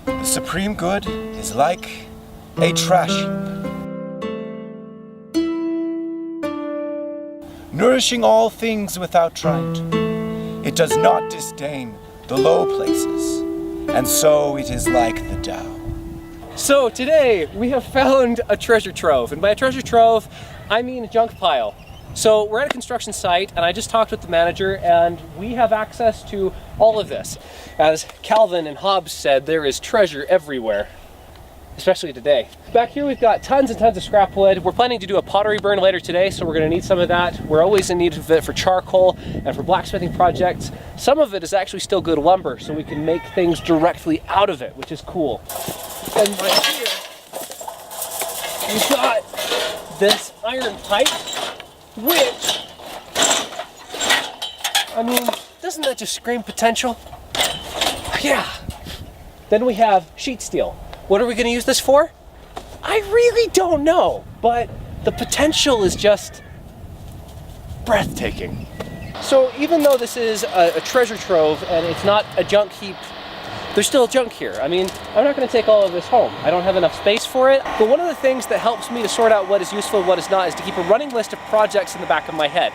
The supreme good is like a trash heap, nourishing all things without trying to. It does not disdain the low places, and so it is like the Tao. So today we have found a treasure trove, and by a treasure trove I mean a junk pile. So we're at a construction site and I just talked with the manager and we have access to all of this. As Calvin and Hobbes said, there is treasure everywhere, especially today. Back here we've got tons and tons of scrap wood. We're planning to do a pottery burn later today, so we're going to need some of that. We're always in need of it for charcoal and for blacksmithing projects. Some of it is actually still good lumber, so we can make things directly out of it, which is cool. And right here, we've got this iron pipe, which, I mean, doesn't that just scream potential? Yeah. Then we have sheet steel. What are we going to use this for? I really don't know, but the potential is just breathtaking. So even though this is a treasure trove and it's not a junk heap, there's still junk here. I mean, I'm not going to take all of this home. I don't have enough space for it. But one of the things that helps me to sort out what is useful and what is not is to keep a running list of projects in the back of my head.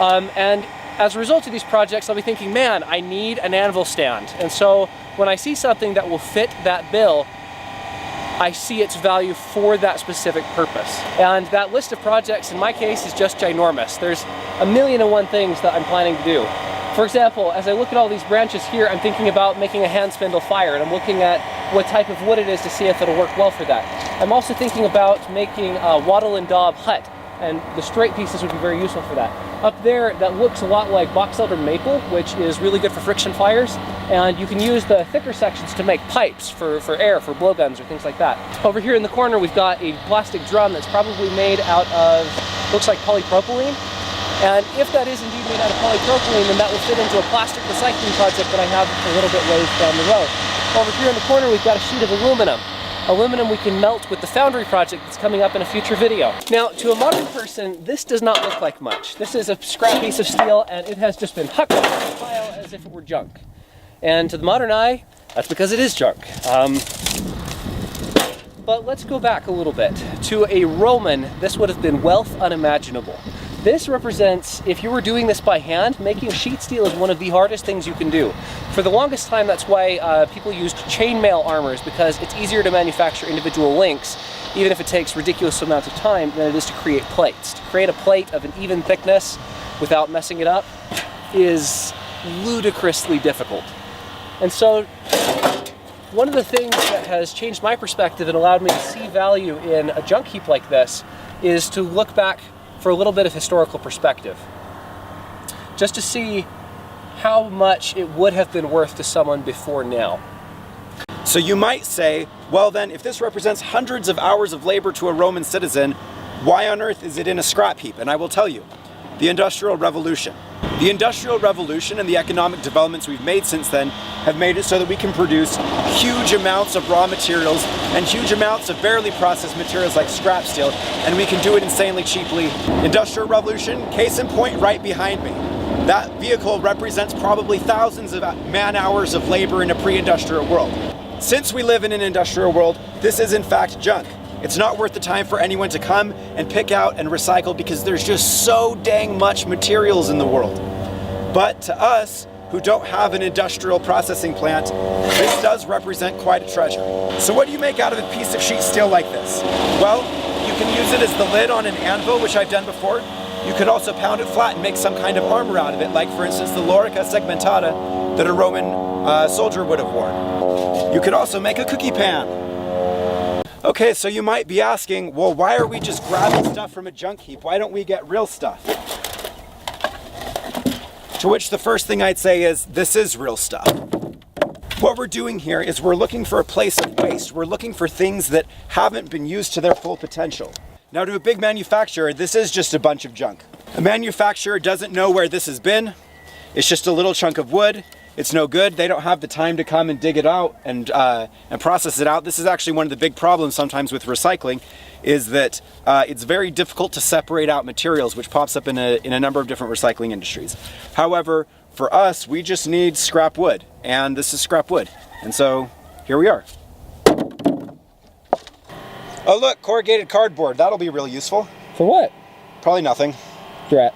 And as a result of these projects, I'll be thinking, man, I need an anvil stand. And so when I see something that will fit that bill, I see its value for that specific purpose. And that list of projects in my case is just ginormous. There's a million and one things that I'm planning to do. For example, as I look at all these branches here, I'm thinking about making a hand spindle fire, and I'm looking at what type of wood it is to see if it'll work well for that. I'm also thinking about making a wattle and daub hut, and the straight pieces would be very useful for that. Up there, that looks a lot like box elder maple, which is really good for friction fires, and you can use the thicker sections to make pipes for air, for blowguns or things like that. Over here in the corner, we've got a plastic drum that's probably made out of, looks like polypropylene. And if that is indeed made out of polypropylene, then that will fit into a plastic recycling project that I have a little bit ways down the road. Over here in the corner, we've got a sheet of aluminum. Aluminum we can melt with the foundry project that's coming up in a future video. Now, to a modern person, this does not look like much. This is a scrap piece of steel, and it has just been hucked into the pile as if it were junk. And to the modern eye, that's because it is junk. But let's go back a little bit. To a Roman, this would have been wealth unimaginable. This represents, if you were doing this by hand, making sheet steel is one of the hardest things you can do. For the longest time, that's why people used chainmail armors, because it's easier to manufacture individual links, even if it takes ridiculous amounts of time, than it is to create plates. To create a plate of an even thickness without messing it up is ludicrously difficult. And so, one of the things that has changed my perspective and allowed me to see value in a junk heap like this is to look back for a little bit of historical perspective, just to see how much it would have been worth to someone before now. So you might say, well then, if this represents hundreds of hours of labor to a Roman citizen, why on earth is it in a scrap heap? And I will tell you, the Industrial Revolution. The Industrial Revolution and the economic developments we've made since then have made it so that we can produce huge amounts of raw materials and huge amounts of barely processed materials like scrap steel, and we can do it insanely cheaply. Industrial Revolution, case in point right behind me. That vehicle represents probably thousands of man-hours of labor in a pre-industrial world. Since we live in an industrial world, this is in fact junk. It's not worth the time for anyone to come and pick out and recycle because there's just so dang much materials in the world. But to us, who don't have an industrial processing plant, this does represent quite a treasure. So what do you make out of a piece of sheet steel like this? Well, you can use it as the lid on an anvil, which I've done before. You could also pound it flat and make some kind of armor out of it, like for instance the lorica segmentata that a Roman soldier would have worn. You could also make a cookie pan. Okay, so you might be asking, well, why are we just grabbing stuff from a junk heap? Why don't we get real stuff? To which the first thing I'd say is, this is real stuff. What we're doing here is we're looking for a place of waste. We're looking for things that haven't been used to their full potential. Now to a big manufacturer, this is just a bunch of junk. A manufacturer doesn't know where this has been. It's just a little chunk of wood. It's no good. They don't have the time to come and dig it out and process it out. This is actually one of the big problems sometimes with recycling, is that it's very difficult to separate out materials, which pops up in a number of different recycling industries. However, for us, we just need scrap wood, and this is scrap wood. And so here we are. Oh look, corrugated cardboard. That'll be real useful. For what? Probably nothing. Drat.